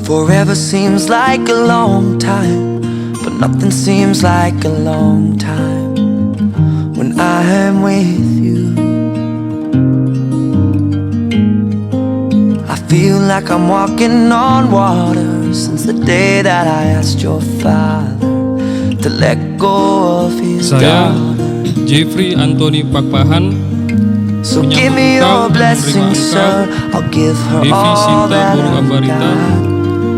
Forever seems like a long time, but nothing seems like a long time when I am with you. I feel like I'm walking on water since the day that I asked your father to let go of his Saya, daughter. Jeffrey Anthony Pakpahan, So give me your blessing, sir. I'll give her Devi all Sinta that Boru I've Ambarita, got.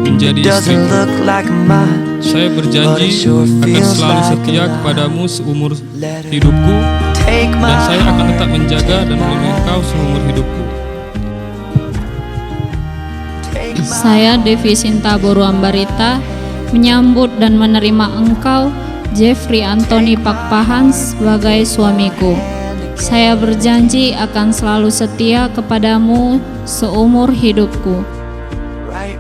menjadi Doesn't istriku. look like much, Saya but it berjanji sure akan feels selalu like setia a lot. kepadamu seumur hidupku, Take dan my saya akan tetap hand, menjaga take dan my melindungi engkau hand, seumur hidupku. take my Saya Devi Sinta Boru Ambarita menyambut dan menerima engkau, Jeffrey Anthony Pakpahan, sebagai suamiku. Saya berjanji akan selalu setia kepadamu seumur hidupku. right